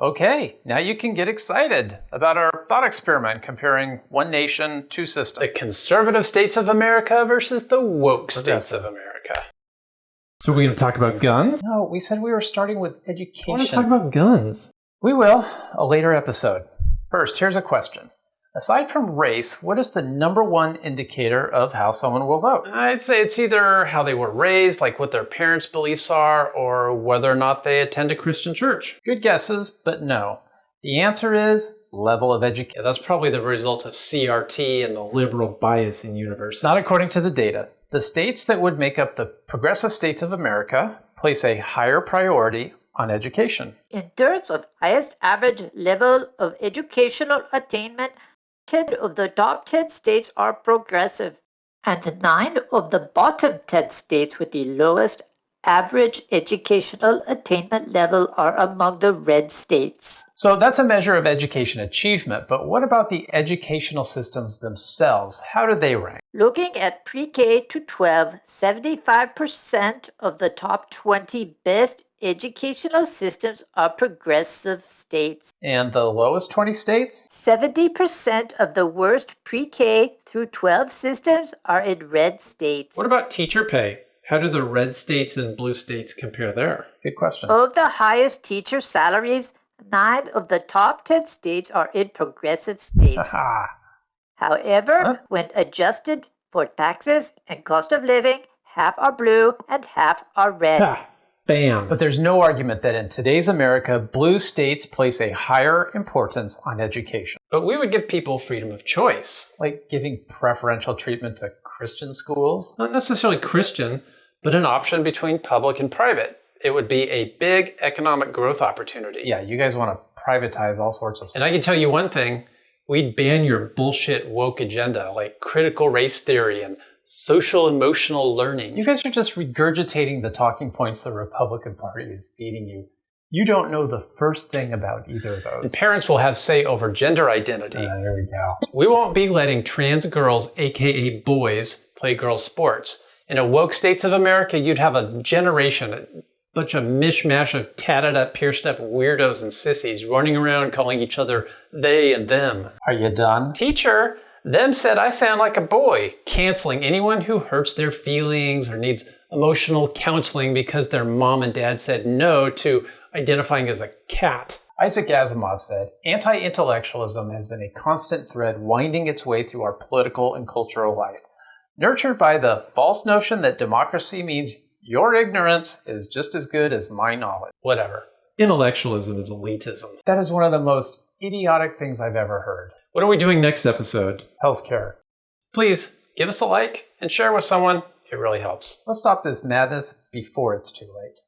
Okay, now you can get excited about our thought experiment comparing one nation, two systems. The conservative states of America versus the woke states of America. So we're going to talk about guns? No, we said we were starting with education. I want to talk about guns. We will, a later episode. First, here's a question. Aside from race, what is the number one indicator of how someone will vote? I'd say it's either how they were raised, like what their parents' beliefs are, or whether or not they attend a Christian church. Good guesses, but no. The answer is level of education. Yeah, that's probably the result of CRT and the liberal bias in universities. Not according to the data. The states that would make up the progressive states of America place a higher priority on education. In terms of highest average level of educational attainment, 10 of the top 10 states are progressive, and 9 of the bottom 10 states with the lowest average educational attainment level are among the red states. So that's a measure of education achievement, but what about the educational systems themselves? How do they rank? Looking at pre-K to 12, 75% of the top 20 best educational systems are progressive states. And the lowest 20 states? 70% of the worst pre-K through 12 systems are in red states. What about teacher pay? How do the red states and blue states compare there? Good question. Of the highest teacher salaries, 9 of the top 10 states are in progressive states. However, when adjusted for taxes and cost of living, half are blue and half are red. Bam. But there's no argument that in today's America, blue states place a higher importance on education. But we would give people freedom of choice. Like giving preferential treatment to Christian schools? Not necessarily Christian, but an option between public and private. It would be a big economic growth opportunity. Yeah, you guys want to privatize all sorts of stuff. And I can tell you one thing, we'd ban your bullshit woke agenda like critical race theory and social emotional learning. You guys are just regurgitating the talking points the Republican Party is feeding you. You don't know the first thing about either of those. And parents will have say over gender identity. There we go. We won't be letting trans girls, aka boys, play girls' sports. In a woke states of America, you'd have a generation, a bunch of mishmash of tatted up, pierced up weirdos and sissies running around calling each other they and them. Are you done? Teacher, them said I sound like a boy, canceling anyone who hurts their feelings or needs emotional counseling because their mom and dad said no to identifying as a cat. Isaac Asimov said, anti-intellectualism has been a constant thread winding its way through our political and cultural life, nurtured by the false notion that democracy means your ignorance is just as good as my knowledge. Whatever. Intellectualism is elitism. That is one of the most idiotic things I've ever heard. What are we doing next episode? Healthcare. Please give us a like and share with someone. It really helps. Let's stop this madness before it's too late.